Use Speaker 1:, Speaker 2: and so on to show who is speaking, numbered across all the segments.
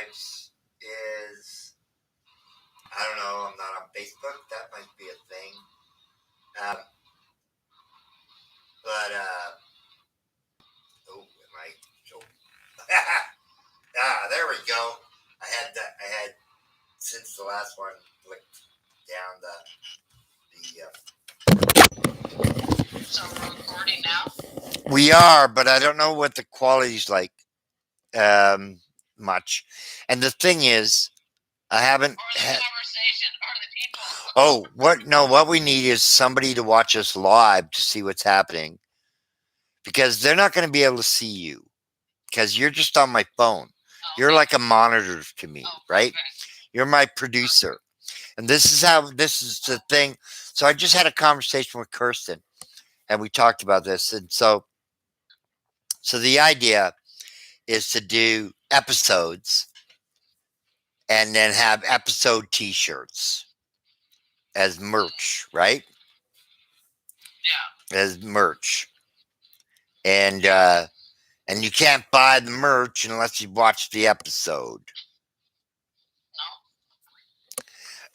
Speaker 1: lives is, I don't know, I'm not on Facebook. That might be a thing. Oh, am I? There we go. I had since the last one clicked down
Speaker 2: So we're recording now?
Speaker 1: We are, but I don't know what the quality's like much. And the thing is, I haven't
Speaker 2: had... conversation or the people.
Speaker 1: Oh, what we need is somebody to watch us live to see what's happening. Because they're not going to be able to see you. Because you're just on my phone. You're like a monitor to me, right? Okay. You're my producer. And this is the thing. So I just had a conversation with Kirsten and we talked about this. And so the idea is to do episodes and then have episode t-shirts as merch, right?
Speaker 2: Yeah.
Speaker 1: As merch. And you can't buy the merch unless you watch the episode.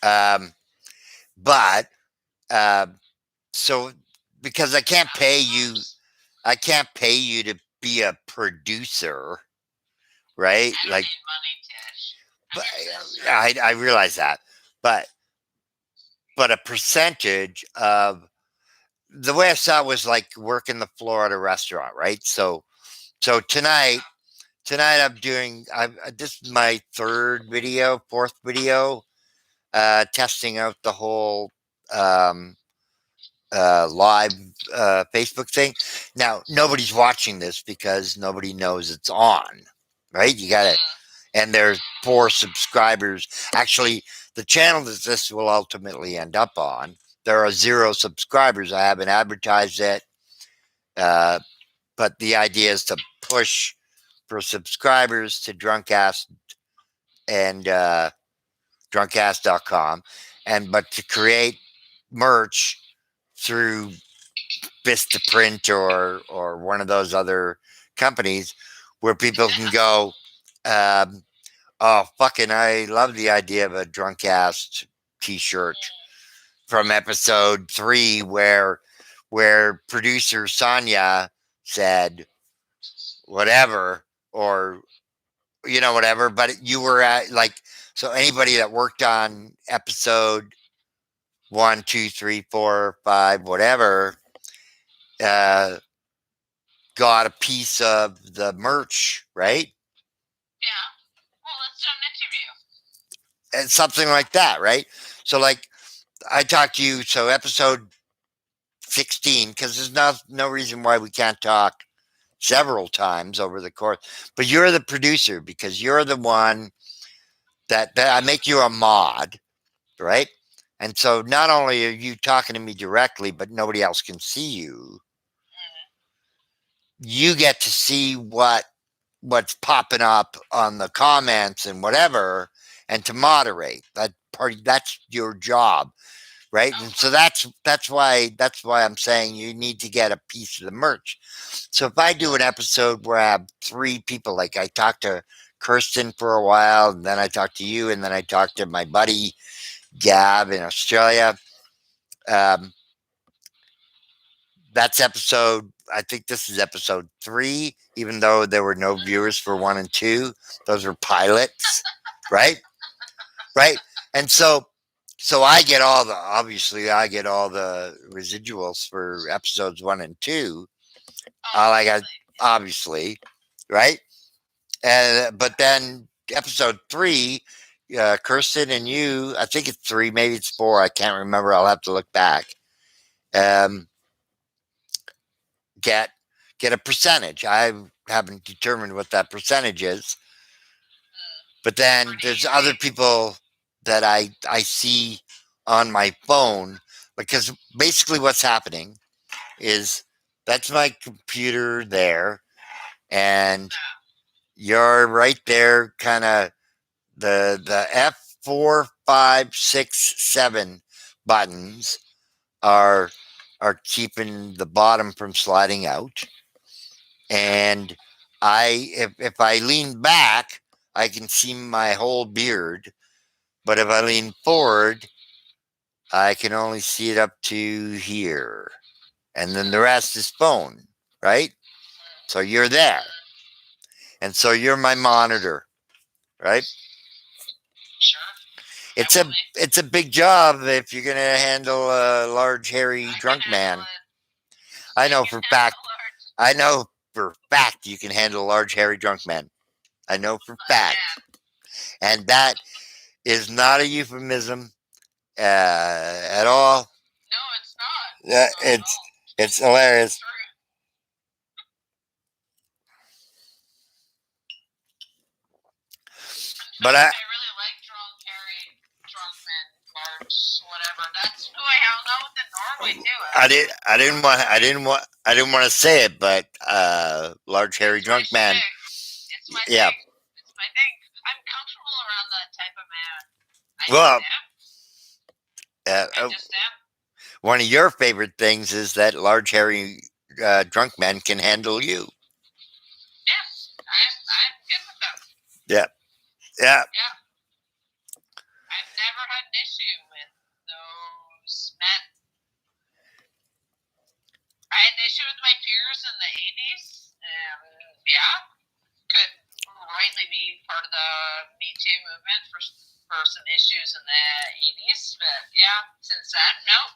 Speaker 2: No.
Speaker 1: But so because I can't pay you to be a producer, right?
Speaker 2: I don't
Speaker 1: like
Speaker 2: need money, Tish.
Speaker 1: I realize that, but a percentage of the way I saw it was like working the floor at a restaurant, right? So tonight I'm doing. This is my fourth video, testing out the whole live Facebook thing. Now nobody's watching this because nobody knows it's on, right? You got it. And there's 4 subscribers. Actually, the channel that this will ultimately end up on, there are 0 subscribers. I haven't advertised it. But the idea is to push for subscribers to DrunkAssed and DrunkAssed.com, but to create merch through Vistaprint or one of those other companies where people can go, oh, fucking, I love the idea of a DrunkAssed t-shirt from episode 3 where producer Sonia said whatever, or whatever, but you were at so anybody that worked on episode 1, 2, 3, 4, 5, whatever, got a piece of the merch, right?
Speaker 2: Yeah. Well, let's do an interview.
Speaker 1: And something like that, right? So I talked to you, so episode 16, because there's no reason why we can't talk several times over the course, but you're the producer because you're the one that I make you a mod, right? And so not only are you talking to me directly, but nobody else can see you. You get to see what's popping up on the comments and whatever, and to moderate that's your job, right? And so that's why I'm saying you need to get a piece of the merch. So if I do an episode where I have 3 people, like I talked to Kirsten for a while, and then I talked to you, and then I talked to my buddy Gab in Australia. That's episode, I think this is episode 3, even though there were no viewers for 1 and 2. Those were pilots, right? Right. And so I get all the residuals for episodes 1 and 2. Obviously, right? But then episode 3, Kirsten and you, I think it's 3, maybe it's 4. I can't remember. I'll have to look back. Get a percentage. I haven't determined what that percentage is. But then there's other people that I see on my phone, because basically what's happening is that's my computer there, and you're right there, kind of the F4, 5, 6, 7 buttons are keeping the bottom from sliding out. And if I lean back, I can see my whole beard, but if I lean forward, I can only see it up to here. And then the rest is phone, right? So you're there. And so you're my monitor, right?
Speaker 2: Sure.
Speaker 1: It's a it's a big job if you're gonna handle a large, hairy, drunk man. I know for fact. I know for fact you can handle a large, hairy, drunk man. I know for fact, and that is not a euphemism at all.
Speaker 2: No, it's not.
Speaker 1: It's hilarious. But
Speaker 2: I really like drunk, hairy, drunk men, large, whatever. That's who I hung out with in Norway too.
Speaker 1: I didn't want to say it, but large, hairy, drunk man.
Speaker 2: It's my
Speaker 1: Yeah.
Speaker 2: thing. It's my thing. I'm comfortable around that type of man.
Speaker 1: Well,
Speaker 2: I just am.
Speaker 1: One of your favorite things is that large, hairy, drunk men can handle you.
Speaker 2: Yeah, I'm good with them.
Speaker 1: Yeah. Yeah.
Speaker 2: Yeah. I've never had an issue with those men. I had an issue with my peers in the 80s. Yeah, could rightly be part of the Me Too movement for some issues in the 80s. But yeah, since then, no,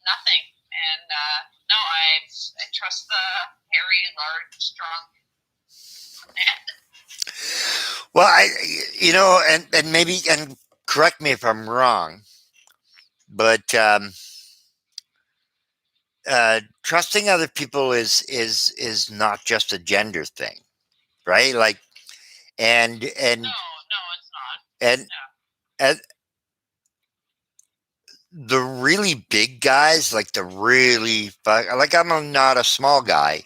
Speaker 2: nothing. And no, I trust the hairy, large, strong man.
Speaker 1: Well, and maybe, and correct me if I'm wrong, but trusting other people is not just a gender thing, right? Like, and
Speaker 2: No, it's not.
Speaker 1: And
Speaker 2: no.
Speaker 1: and the really big guys, like the really like I'm not a small guy,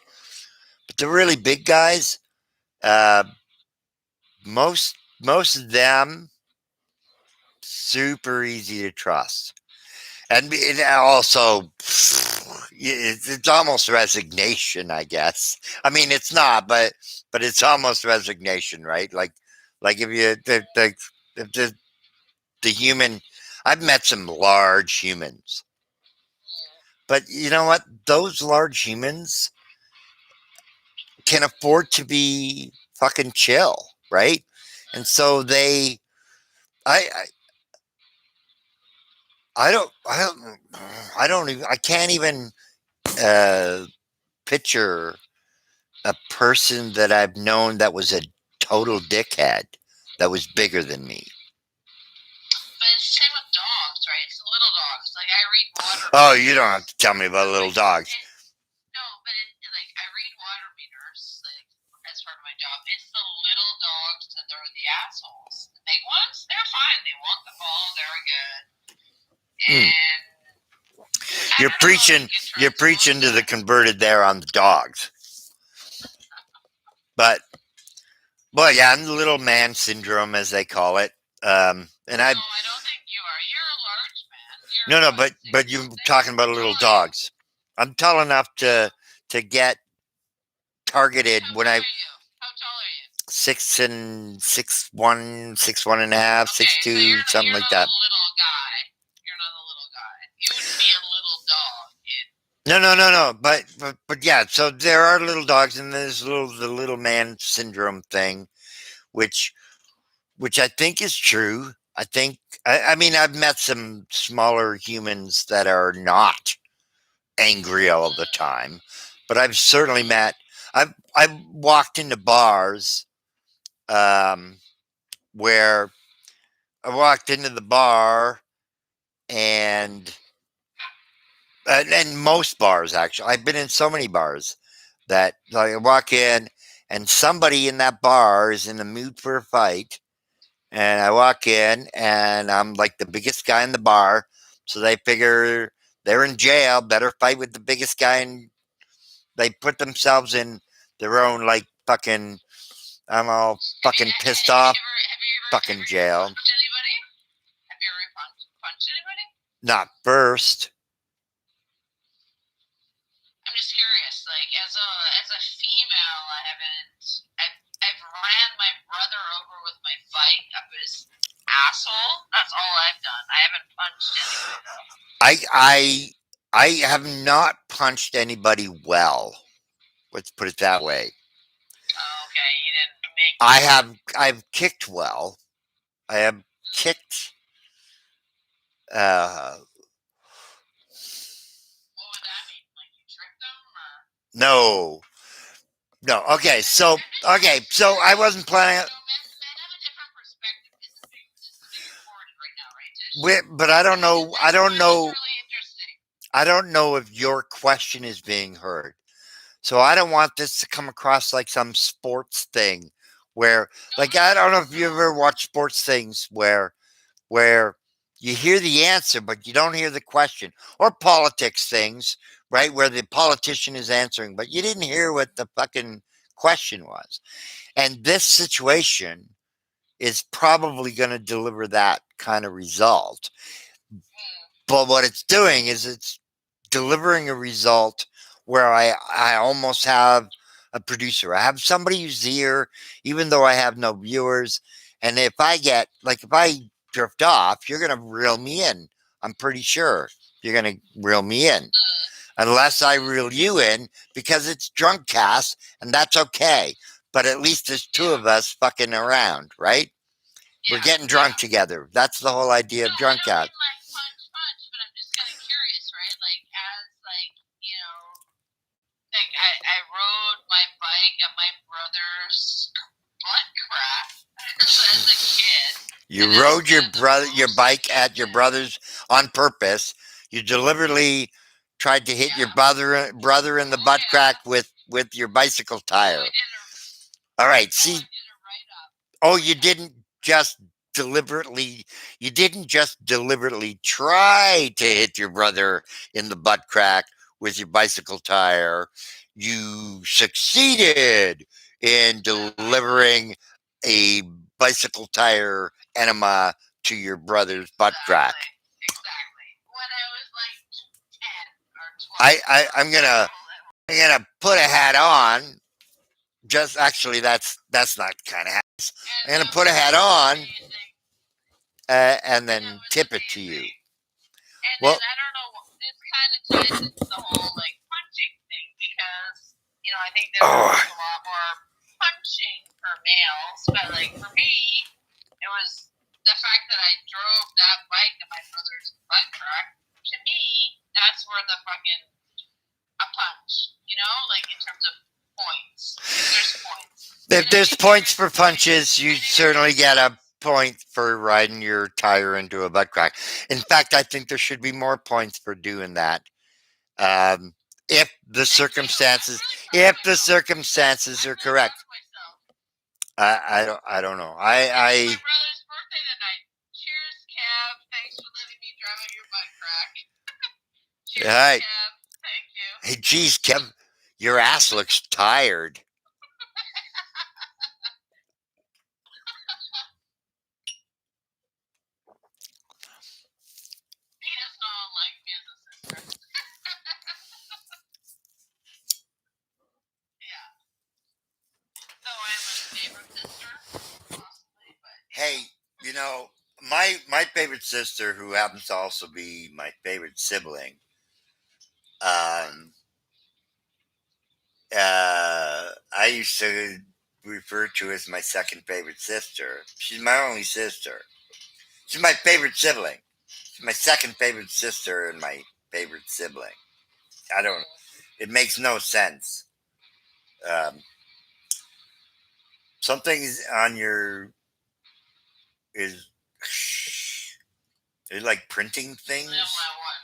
Speaker 1: but the really big guys, uh, most of them super easy to trust. And it also, it's almost resignation, I guess. I mean, it's not, but it's almost resignation, right? Like if you the human, I've met some large humans, but you know what? Those large humans can afford to be fucking chill, right? And so I, I can't even picture a person that I've known that was a total dickhead that was bigger than me.
Speaker 2: But it's the same with dogs, right? It's the little dogs. Like I read water.
Speaker 1: Oh, you don't have to tell me about little dogs.
Speaker 2: No, but like I read water meters, like as part of my job. It's the little dogs that are the assholes. The big ones, they're fine. They want the ball. They're good. And
Speaker 1: you're preaching to the converted there on the dogs. But well, yeah, I'm the little man syndrome, as they call it. And
Speaker 2: no, I don't think you are. You're a large man.
Speaker 1: But you're talking about little dogs. I'm tall enough to get targeted when I.
Speaker 2: How tall are you?
Speaker 1: 6'1", 6'1", 6'1.5", 6'2", something like that.
Speaker 2: Little guy. You're not a little guy. You wouldn't be a little dog.
Speaker 1: No. But yeah. So there are little dogs, and there's the little man syndrome thing, which I think is true. I mean, I've met some smaller humans that are not angry all the time, but I've certainly met. I've walked into bars, where I walked into the bar and most bars, actually. I've been in so many bars that, like, I walk in and somebody in that bar is in the mood for a fight, and I walk in and I'm like the biggest guy in the bar, so they figure they're in jail, better fight with the biggest guy, and they put themselves in their own, like, fucking, I'm all fucking pissed off, fucking jail.
Speaker 2: Have you ever punched anybody?
Speaker 1: Not first.
Speaker 2: I'm just curious. Like as a female, I haven't. I've ran my brother over punched anybody though?
Speaker 1: I have not punched anybody well. Let's put it that way.
Speaker 2: Oh, okay, you didn't make your.
Speaker 1: I've kicked well. I have kicked. Uh,
Speaker 2: What would that mean? Like you tricked them, or?
Speaker 1: no, no. Okay. So I wasn't planning.
Speaker 2: Men have a different perspective. This is being recorded right now, right, Tish?
Speaker 1: But I don't know. I
Speaker 2: That's
Speaker 1: don't
Speaker 2: where it's
Speaker 1: know.
Speaker 2: really interesting.
Speaker 1: I don't know if your question is being heard. So I don't want this to come across like some sports thing where,
Speaker 2: No,
Speaker 1: like,
Speaker 2: no,
Speaker 1: I don't know if
Speaker 2: no.
Speaker 1: you ever watch sports things where you hear the answer but you don't hear the question, or politics things, right, where the politician is answering but you didn't hear what the fucking question was. And this situation is probably going to deliver that kind of result.
Speaker 2: Mm,
Speaker 1: But what it's doing is it's delivering a result where I almost have a producer. I have somebody who's here, even though I have no viewers. And if I drift off, you're gonna reel me in. I'm pretty sure you're gonna reel me in. Unless I reel you in because it's drunk cast, and that's okay. But at least there's two
Speaker 2: yeah,
Speaker 1: of us fucking around, right? We're
Speaker 2: yeah,
Speaker 1: getting drunk
Speaker 2: yeah.
Speaker 1: together. That's the whole idea
Speaker 2: No,
Speaker 1: of
Speaker 2: I
Speaker 1: drunk
Speaker 2: don't
Speaker 1: cast.
Speaker 2: mean like punch, but I'm just kind of curious, right? Like as like like I rode my bike at my brother's butt crack as a kid,
Speaker 1: You
Speaker 2: and that's
Speaker 1: rode your
Speaker 2: the
Speaker 1: brother your
Speaker 2: most I
Speaker 1: bike
Speaker 2: can
Speaker 1: at your
Speaker 2: say.
Speaker 1: brother's on purpose. You deliberately tried to hit your
Speaker 2: Yeah.
Speaker 1: brother in the
Speaker 2: Oh
Speaker 1: butt
Speaker 2: yeah.
Speaker 1: crack with your bicycle
Speaker 2: Oh, I
Speaker 1: tire.
Speaker 2: did a.
Speaker 1: All right.
Speaker 2: Oh,
Speaker 1: See,
Speaker 2: I did a write up.
Speaker 1: oh, you
Speaker 2: Yeah.
Speaker 1: didn't just deliberately you didn't just deliberately try to hit your brother in the butt crack with your bicycle tire. You succeeded in delivering a bicycle tire enema to your brother's butt crack.
Speaker 2: Exactly. Exactly. When I was like 10 or
Speaker 1: I,
Speaker 2: 12
Speaker 1: I
Speaker 2: or
Speaker 1: I'm
Speaker 2: whatever.
Speaker 1: gonna I'm gonna put a hat on. Just actually, that's not kind of hat.
Speaker 2: And
Speaker 1: I'm gonna
Speaker 2: that
Speaker 1: put a
Speaker 2: was
Speaker 1: hat on
Speaker 2: amazing.
Speaker 1: and
Speaker 2: And that
Speaker 1: then
Speaker 2: was
Speaker 1: tip it to you.
Speaker 2: amazing. And then
Speaker 1: Well,
Speaker 2: I don't know, this kind of ties into the whole like punching thing because I think that there
Speaker 1: oh,
Speaker 2: was a lot more punching for males, but like for me, it was the fact that I drove that bike to my brother's butt crack. To me, that's where the fucking a punch, like in terms of points. If there's points, and
Speaker 1: if
Speaker 2: I
Speaker 1: there's
Speaker 2: think there
Speaker 1: points
Speaker 2: is.
Speaker 1: for punches, you
Speaker 2: I think there
Speaker 1: certainly
Speaker 2: is.
Speaker 1: get a point for riding your tire into a butt crack. In fact, I think there should be more points for doing that. Um, if the
Speaker 2: Thank you. I'm
Speaker 1: circumstances,
Speaker 2: really proud of
Speaker 1: if the
Speaker 2: myself.
Speaker 1: circumstances
Speaker 2: I'm
Speaker 1: are
Speaker 2: really proud
Speaker 1: correct,
Speaker 2: of myself.
Speaker 1: I don't know.
Speaker 2: It was my brother's birthday that night. Cheers, Cab. Thanks for letting me drive at your butt crack. Cheers,
Speaker 1: Hey,
Speaker 2: Cab. Thank you.
Speaker 1: hey, geez, Kev, your ass looks tired.
Speaker 2: He does not like me as a sister. Yeah. Though I'm his favorite sister, possibly, but
Speaker 1: Hey, you know, my favorite sister, who happens to also be my favorite sibling, um, I used to refer to as my second favorite sister. She's my only sister. She's my favorite sibling. She's my second favorite sister and my favorite sibling. I don't. It makes no sense. Um, something's on your is. They're like printing
Speaker 2: I don't
Speaker 1: things.
Speaker 2: know what.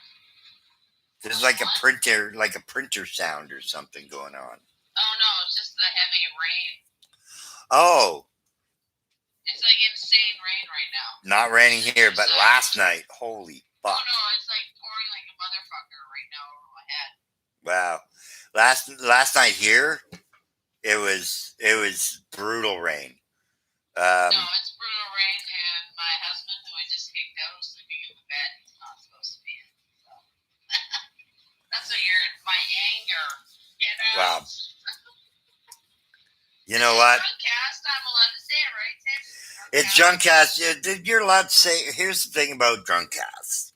Speaker 1: There's
Speaker 2: What?
Speaker 1: like a printer sound or something going on.
Speaker 2: Oh no, it's just the heavy rain.
Speaker 1: Oh,
Speaker 2: It's like insane rain right now.
Speaker 1: not raining
Speaker 2: It's
Speaker 1: here,
Speaker 2: your
Speaker 1: but
Speaker 2: side.
Speaker 1: last night, holy
Speaker 2: Oh
Speaker 1: fuck!
Speaker 2: no, it's like pouring like a motherfucker right now over my head.
Speaker 1: Wow, last night here, it was brutal rain.
Speaker 2: No,
Speaker 1: Um,
Speaker 2: it's brutal rain, and my husband, who I just kicked out, is sleeping in the bed he's not supposed to be in. So that's what you're. My anger. Get
Speaker 1: wow,
Speaker 2: out.
Speaker 1: you know what?
Speaker 2: Drunkcast, I'm allowed to say it, right, Tish?
Speaker 1: It's
Speaker 2: Drunkcast.
Speaker 1: Drunkcast. You're allowed to say. Here's the thing about Drunkcast.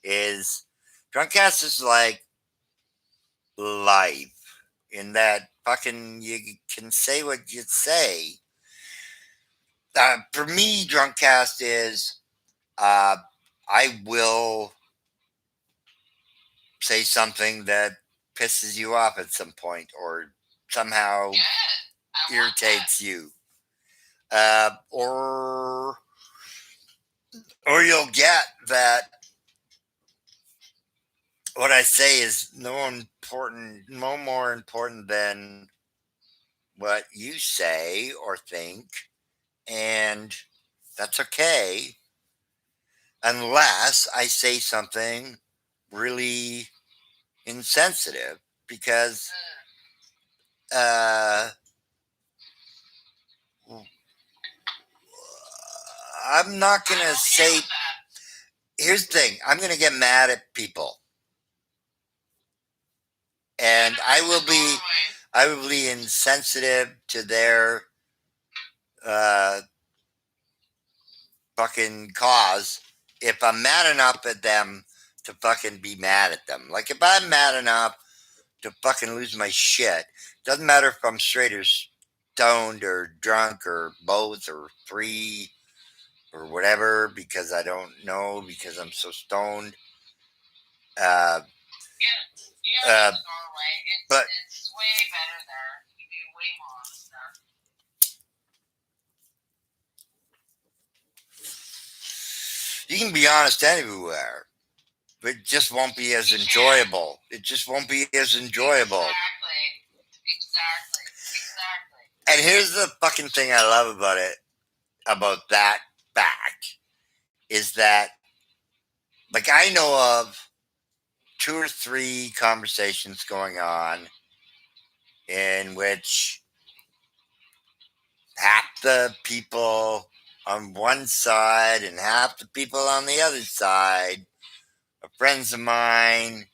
Speaker 1: is DrunkAssed is like life in that fucking you can say what you say. For me, DrunkCast is uh, I will say something that pisses you off at some point or somehow irritates you. Or you'll get that what I say is no more important than what you say or think, and that's okay unless I say something really insensitive because uh, I'm not gonna say. Here's the thing: I'm gonna get mad at people, and I will be insensitive to their uh, fucking cause if I'm mad enough at them to fucking be mad at them. Like if I'm mad enough to fucking lose my shit, doesn't matter if I'm straight or stoned or drunk or both or three or whatever because I don't know because I'm so stoned. Uh,
Speaker 2: Norway.
Speaker 1: But
Speaker 2: It's way better there. You do way more stuff.
Speaker 1: You can be honest anywhere, but it just won't be as enjoyable. It just won't be as enjoyable.
Speaker 2: Exactly.
Speaker 1: And here's the fucking thing I love about it, about that fact, is that, like, I know of 2 or 3 conversations going on in which half the people on one side and half the people on the other side are friends of mine,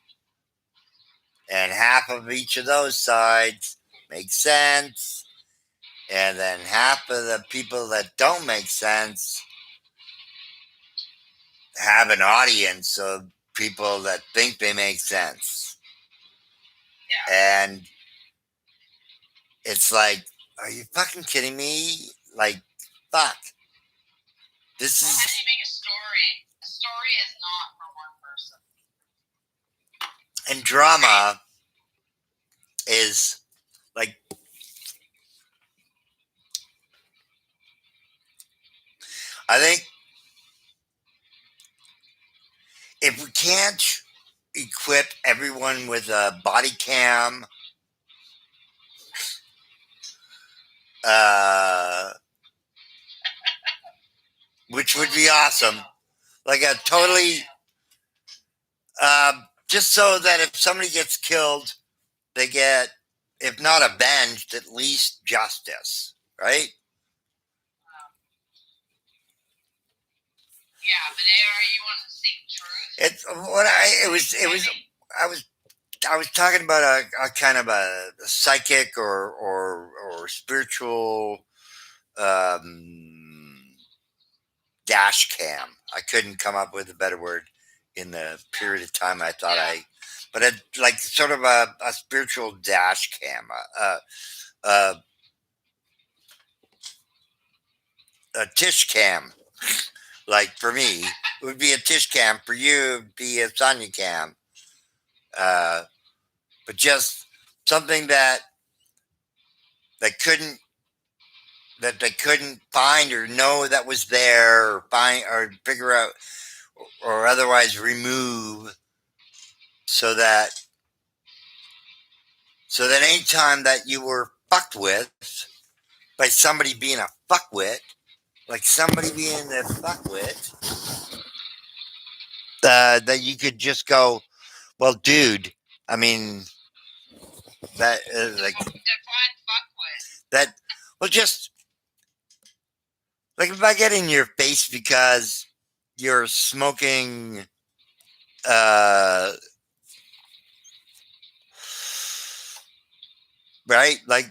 Speaker 1: and half of each of those sides make sense, and then half of the people that don't make sense have an audience of people that think they make sense.
Speaker 2: Yeah.
Speaker 1: And it's like, are you fucking kidding me? Like, fuck. This is.
Speaker 2: How do you make a story? A story is not for one person.
Speaker 1: And drama is like. I think if we can't equip everyone with a body cam, uh, which would be awesome, like a totally, just so that if somebody gets killed, they get, if not avenged, at least justice, right?
Speaker 2: Yeah, but are you want to seek truth?
Speaker 1: It's what I was talking about a kind of a psychic or spiritual dash cam. I couldn't come up with a better word in the period of time I thought but it like sort of a spiritual dash cam, a tish cam. Like for me, it would be a tish cam. For you, it'd be a Sonya cam. But just something that couldn't that they couldn't find or know that was there or find or figure out or otherwise remove so that anytime that you were fucked with by somebody being a fuckwit, like somebody being a fuckwit, that you could just go, well, dude, I mean, that like
Speaker 2: Define fuckwit.
Speaker 1: that. Well, just like if I get in your face because you're smoking, uh, right? Like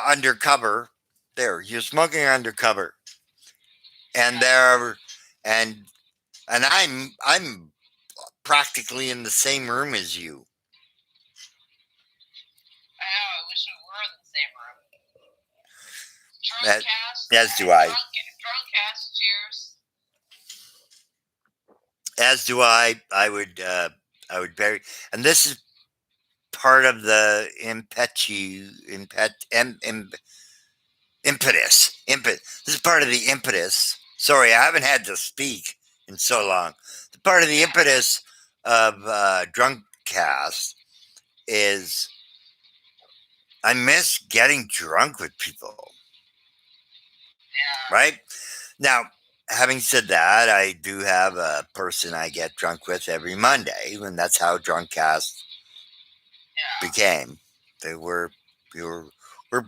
Speaker 1: undercover. There, you're smoking undercover, and there, and I'm practically in the same room as you.
Speaker 2: I know. I wish we were in the same room.
Speaker 1: That,
Speaker 2: DrunkAssed.
Speaker 1: as do I.
Speaker 2: DrunkAssed. Cheers.
Speaker 1: As do I. I would bury. And this is part of the impetus. This is part of the impetus. Sorry, I haven't had to speak in so long. The part of the impetus of DrunkAssed is I miss getting drunk with people.
Speaker 2: Yeah.
Speaker 1: Right? Now, having said that, I do have a person I get drunk with every Monday, and that's how DrunkAssed became. We're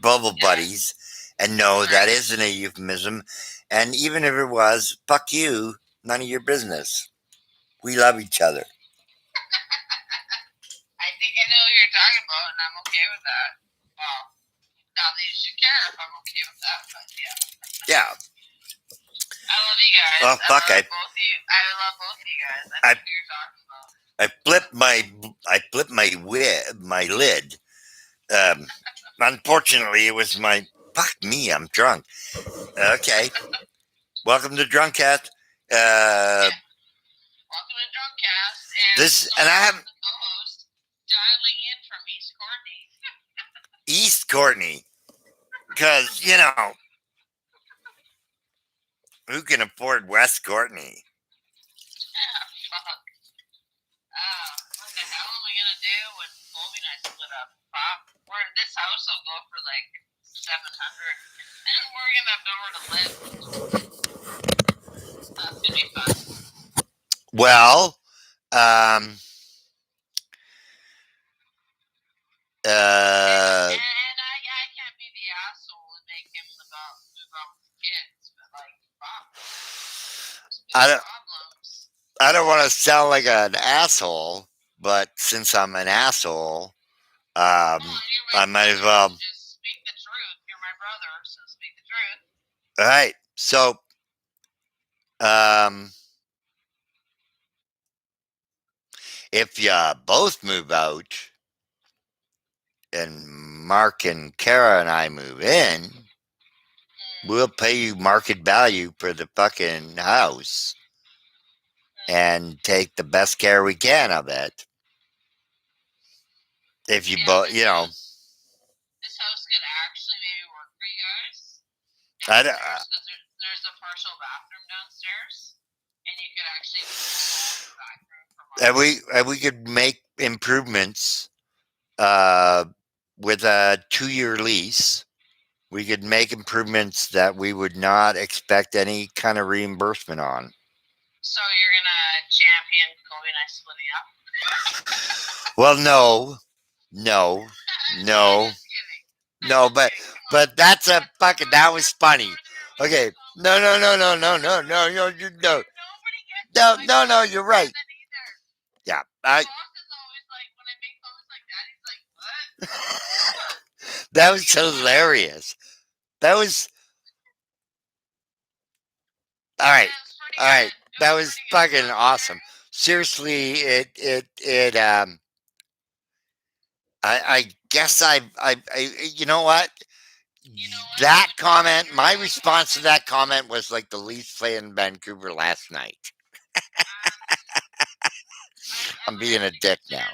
Speaker 1: bubble buddies, and no, that isn't a euphemism. And even if it was, fuck you, none of your business. We love each other.
Speaker 2: I think I know what you're talking about, and I'm okay with that. Well, not that you should care if I'm okay with that, but yeah.
Speaker 1: Yeah.
Speaker 2: I love you guys.
Speaker 1: Oh, fuck,
Speaker 2: I love both of you guys. I know what you're talking about.
Speaker 1: I flipped my lid. Unfortunately, it was my fuck me. I'm drunk. Okay, welcome to DrunkAssed.
Speaker 2: Welcome to DrunkAssed.
Speaker 1: And I have
Speaker 2: the co-host dialing in from East Courtney.
Speaker 1: East Courtney, because you know who can afford West Courtney?
Speaker 2: Fuck. What the hell am I gonna do when Colby and I split up? Pop, this house will go for like $700, and we're gonna have nowhere to live. That's gonna be fun.
Speaker 1: Well,
Speaker 2: and I can't be the asshole and make him move out with the kids, but like, fuck.
Speaker 1: I don't want to sound like an asshole, but since I'm an asshole, I might as well
Speaker 2: just speak the truth. You're my brother, so speak the truth.
Speaker 1: All right. So, if you both move out and Mark and Kara and I move in, we'll pay you market value for the fucking house and take the best care we can of it. If you both, you know.
Speaker 2: This house could actually maybe work for you guys. There's a partial bathroom downstairs, and you could actually use the bathroom for
Speaker 1: we could make improvements with a 2-year lease. We could make improvements that we would not expect any kind of reimbursement on.
Speaker 2: So you're gonna champion Colby and I splitting up?
Speaker 1: Well, no, but that's a fucking, that was funny. Okay, no, you're right. Yeah, that was hilarious. That was all right. That was fucking awesome. Seriously, I guess I you know what? That comment, my response to that comment was like the Leafs play in Vancouver last night. I'm being a dick now.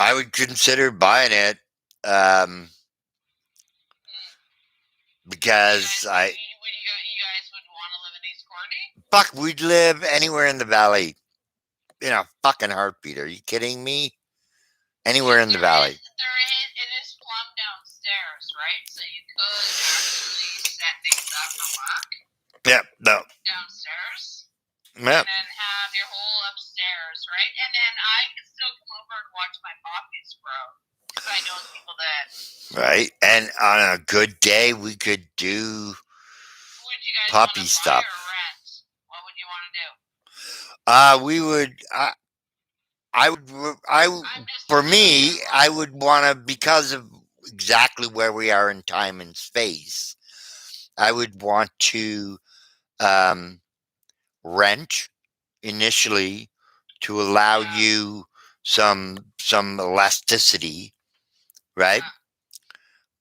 Speaker 1: I would consider buying it, because
Speaker 2: you guys would want to live in East Courtney?
Speaker 1: Fuck, we'd live anywhere in the valley in a fucking heartbeat. Are you kidding me? Anywhere in the valley.
Speaker 2: It is plumb downstairs, right? So you could actually set things up for work.
Speaker 1: Yeah, no.
Speaker 2: Downstairs.
Speaker 1: Yep.
Speaker 2: And then have your whole upstairs, right? And then I could still come over and watch my poppies grow. Because I know people that.
Speaker 1: Right. And on a good day, we could do poppy stuff.
Speaker 2: Or rent? What would you want to do?
Speaker 1: For me, I would want to, because of exactly where we are in time and space, I would want to rent initially to allow you some elasticity, right?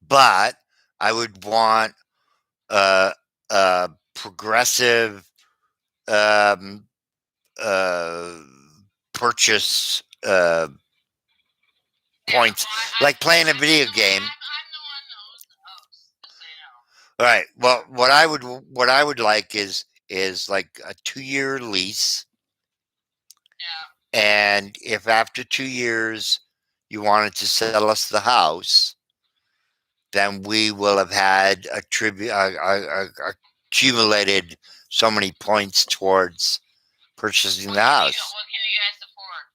Speaker 1: But I would want a progressive um, uh, purchase points, like playing a video game.
Speaker 2: I'm the one who's the host, just so you know.
Speaker 1: All right. Well, what I would like is like a 2-year lease,
Speaker 2: Yeah.
Speaker 1: and if after 2 years you wanted to sell us the house, then we will have had accumulated so many points towards purchasing the house.
Speaker 2: What can you guys afford?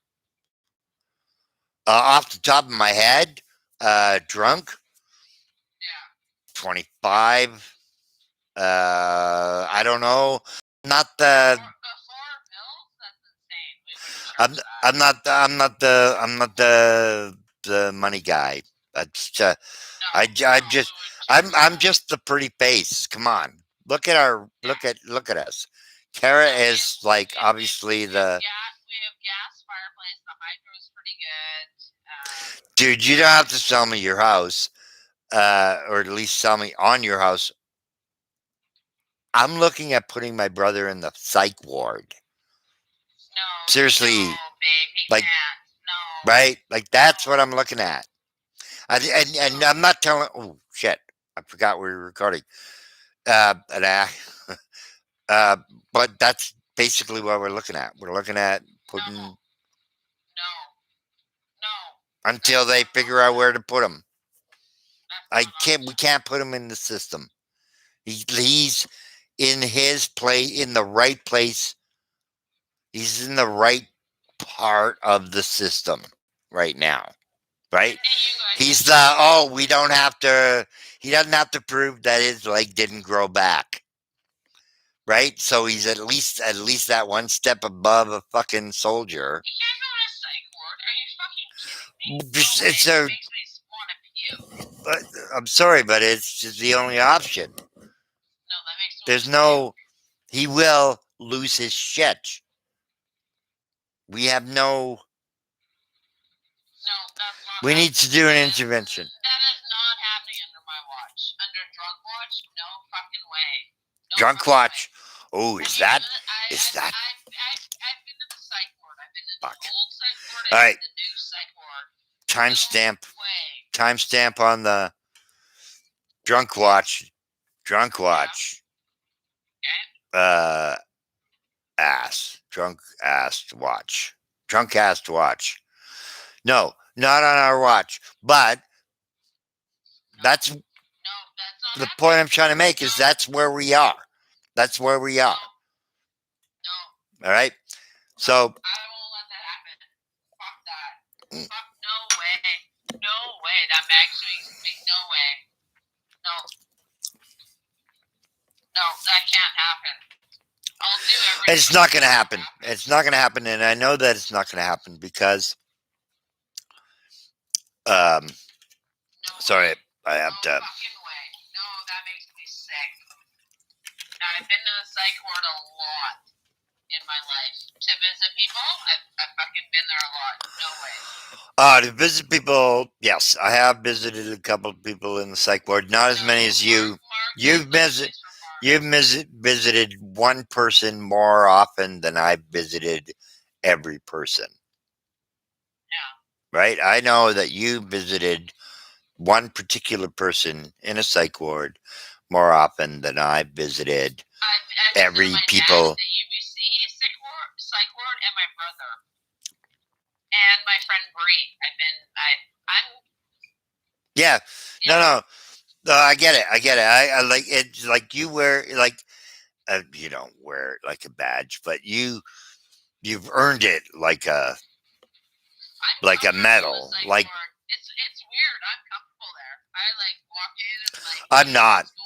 Speaker 1: Off the top of my head, drunk,
Speaker 2: Yeah.
Speaker 1: 25. I don't know. Not the.
Speaker 2: Before bills, that's insane. We wouldn't
Speaker 1: I'm.
Speaker 2: charge that.
Speaker 1: I'm not. I'm not the. I'm not the money guy. That's.
Speaker 2: No,
Speaker 1: I
Speaker 2: we
Speaker 1: just.
Speaker 2: wouldn't charge
Speaker 1: I'm
Speaker 2: that.
Speaker 1: just the pretty face. Come on. Look at our. Look at us. Kara is like obviously the.
Speaker 2: We have gas fireplace. The hydro's pretty good.
Speaker 1: Dude, you don't have to sell me your house, or at least sell me on your house. I'm looking at putting my brother in the psych ward.
Speaker 2: No,
Speaker 1: Seriously,
Speaker 2: no, babe, he
Speaker 1: like,
Speaker 2: can't. No.
Speaker 1: right? Like that's what I'm looking at. And I'm not telling. Oh shit! I forgot we were recording. And uh, but that's basically what we're looking at. We're looking at putting
Speaker 2: No.
Speaker 1: until they figure out where to put him.
Speaker 2: That's
Speaker 1: I
Speaker 2: not
Speaker 1: can't. We can't put him in the system. He's in his place, in the right place. He's in the right part of the system right now. Right?
Speaker 2: And you guys
Speaker 1: He's
Speaker 2: have
Speaker 1: the we don't have to. He doesn't have to prove that his leg didn't grow back. Right? So he's at least that one step above a fucking soldier.
Speaker 2: You can't go to a psych ward. Are you fucking kidding me?
Speaker 1: It's,
Speaker 2: No,
Speaker 1: it's
Speaker 2: it
Speaker 1: a.
Speaker 2: makes me want to puke.
Speaker 1: I'm sorry, but it's just the only option.
Speaker 2: No, that makes me
Speaker 1: There's
Speaker 2: want to puke.
Speaker 1: no. He will lose his shit. We have no.
Speaker 2: No, that's not
Speaker 1: We need to do an
Speaker 2: that
Speaker 1: intervention.
Speaker 2: That is not happening under my watch. Under drunk watch, no fucking way. No
Speaker 1: Drunk
Speaker 2: fucking
Speaker 1: watch.
Speaker 2: way.
Speaker 1: Oh, is that? Is that?
Speaker 2: I've been to the psych ward. I've been to the
Speaker 1: Fuck.
Speaker 2: old psych ward.
Speaker 1: All right.
Speaker 2: The new psych ward.
Speaker 1: Timestamp.
Speaker 2: No way.
Speaker 1: Timestamp on the drunk watch. Drunk watch.
Speaker 2: Okay.
Speaker 1: Ass. Drunk ass watch. Drunk ass watch. No, not on our watch. But that's
Speaker 2: No, that's not
Speaker 1: the point I'm trying to make is
Speaker 2: No.
Speaker 1: that's where we are. That's where we are.
Speaker 2: No.
Speaker 1: All right. So
Speaker 2: I won't let that happen. Fuck that. Fuck, no way. No way. That makes me no way. No. No, that can't happen. I'll do everything.
Speaker 1: it's not going to happen. It's not going to happen, and I know that it's not going to happen because,
Speaker 2: No
Speaker 1: sorry,
Speaker 2: way.
Speaker 1: I have
Speaker 2: No
Speaker 1: to.
Speaker 2: fucking way. No, that makes me sick. I've been to the psych ward a lot in my life to visit people. I've fucking been there a lot. No way.
Speaker 1: To visit people, yes, I have visited a couple of people in the psych ward. Not as many as you. You've visited one person more often than I've visited every person.
Speaker 2: Yeah.
Speaker 1: Right? I know that you visited one particular person in a psych ward more often than I visited
Speaker 2: I've
Speaker 1: every
Speaker 2: my
Speaker 1: people.
Speaker 2: dad at the UBC psych ward, and my brother, and my friend Bree. I'm.
Speaker 1: Yeah. No. I get it. I like it. Like you wear like you don't wear it like a badge, but you've earned it like a medal. Like
Speaker 2: it's weird. I'm comfortable there. I like walk in and like.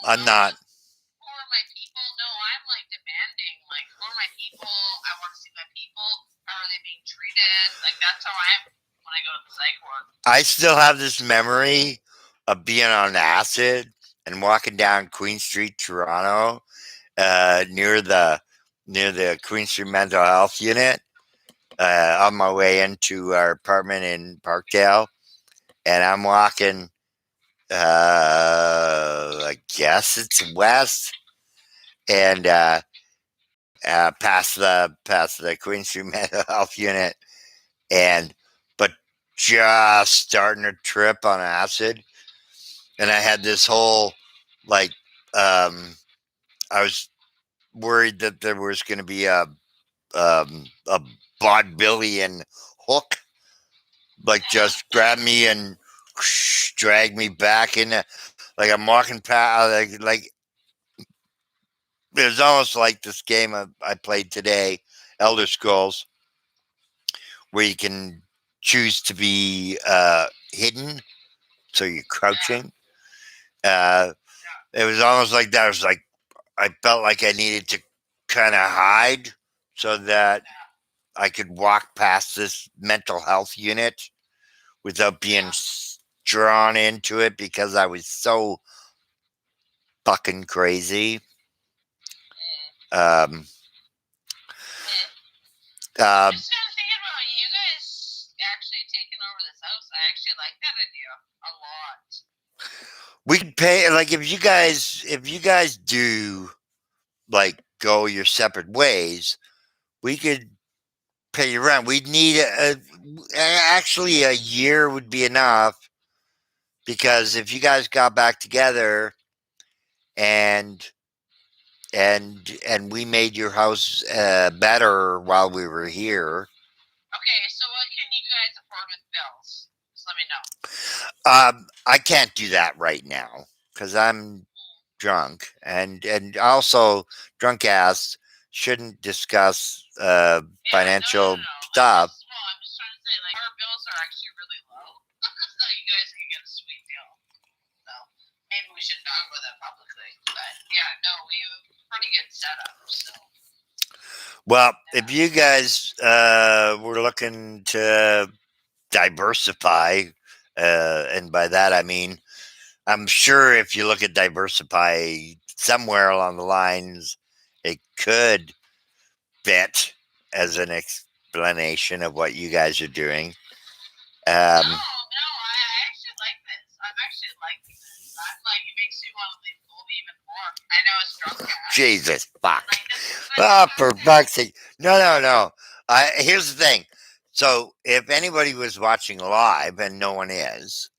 Speaker 1: I'm not.
Speaker 2: Who are my people? No, I'm like demanding. Like, who are my people? I want to see my people. How are they being treated? Like that's how I am when I go to the psych ward.
Speaker 1: I still have this memory of being on acid and walking down Queen Street, Toronto, near the near the Queen Street Mental Health Unit on my way into our apartment in Parkdale, and I'm walking. I guess it's west, and past the Queen Street Mental Health Unit, and but just starting to trip on acid, and I had this whole like I was worried that there was going to be a vaudevillian hook, like just grab me and drag me back in. Like I'm walking past, like it was almost like this game I played today, Elder Scrolls, where you can choose to be hidden, so you're crouching. Uh, it was almost like that. It was like I felt like I needed to kind of hide so that I could walk past this mental health unit without being drawn into it because I was so fucking crazy. Um, uh,
Speaker 2: Just kind of thinking about you guys actually taking over this house. I actually like that idea a lot.
Speaker 1: we could pay like if you guys do like go your separate ways, we could pay you rent. We'd need actually a year would be enough because if you guys got back together and and we made your house better while we were here.
Speaker 2: Okay, so what can you guys afford with bills? Just let me know.
Speaker 1: I can't do that right now because I'm drunk, and also DrunkAssed shouldn't discuss
Speaker 2: Yeah,
Speaker 1: financial
Speaker 2: no.
Speaker 1: stuff.
Speaker 2: I'm just trying to say, like, our bills are actually really low, so you guys can get a sweet deal. So maybe we should talk about that publicly. But yeah, no, we have a pretty good setup. So
Speaker 1: Well, if you guys were looking to diversify, and by that I mean, I'm sure if you look at diversify somewhere along the lines, it could fit as an explanation of what you guys are doing. Um,
Speaker 2: no, I actually like this. I'm actually liking this. I'm like, it makes me want to leave Colby even more. I know it's drunk cast.
Speaker 1: Jesus, fuck.
Speaker 2: Like, this is
Speaker 1: Oh, for fuck's sake. No, no, no. Here's the thing. So, if anybody was watching live, and no one is,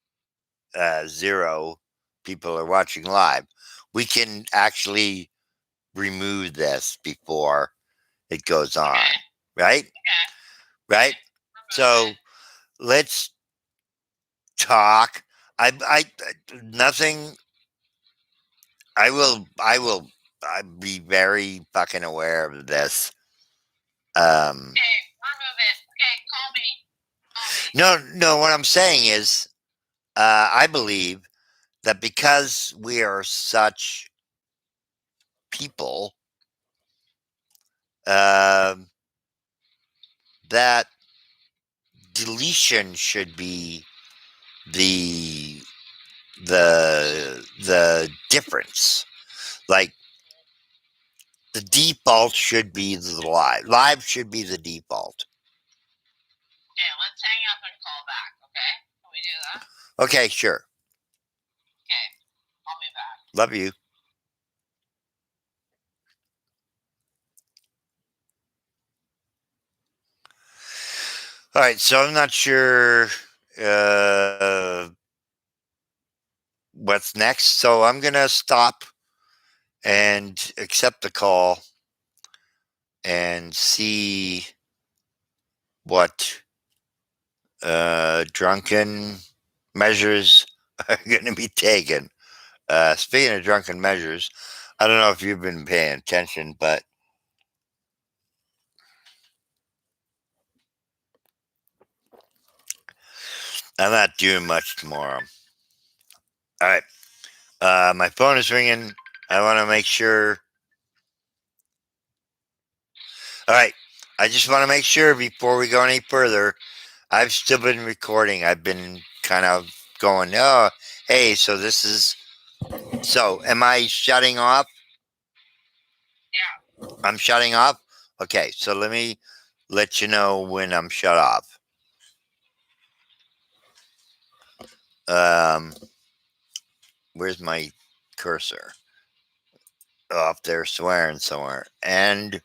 Speaker 1: zero people are watching live, we can actually remove this before it goes on.
Speaker 2: Okay.
Speaker 1: Right?
Speaker 2: Okay.
Speaker 1: Right? So, let's talk. I nothing. I'd be very fucking aware of this.
Speaker 2: Okay, remove it. Okay, call me.
Speaker 1: No. What I'm saying is, I believe that because we are such people, um that deletion should be the the difference. Like the default should be the live. Live should be the default.
Speaker 2: Okay, let's hang up and call back, okay? Can we do that?
Speaker 1: Okay, sure.
Speaker 2: Okay, call me back.
Speaker 1: Love you. All right, so I'm not sure what's next. So I'm gonna stop and accept the call and see what drunken measures are going to be taken. Speaking of drunken measures, I don't know if you've been paying attention, but I'm not doing much tomorrow. All right. My phone is ringing. I want to make sure. All right. I just want to make sure before we go any further, I've still been recording. I've been kind of going, oh, hey, so this is. So am I shutting off?
Speaker 2: Yeah.
Speaker 1: I'm shutting off. Okay, so let me let you know when I'm shut off. Um, where's my cursor? Off there, swearing somewhere. And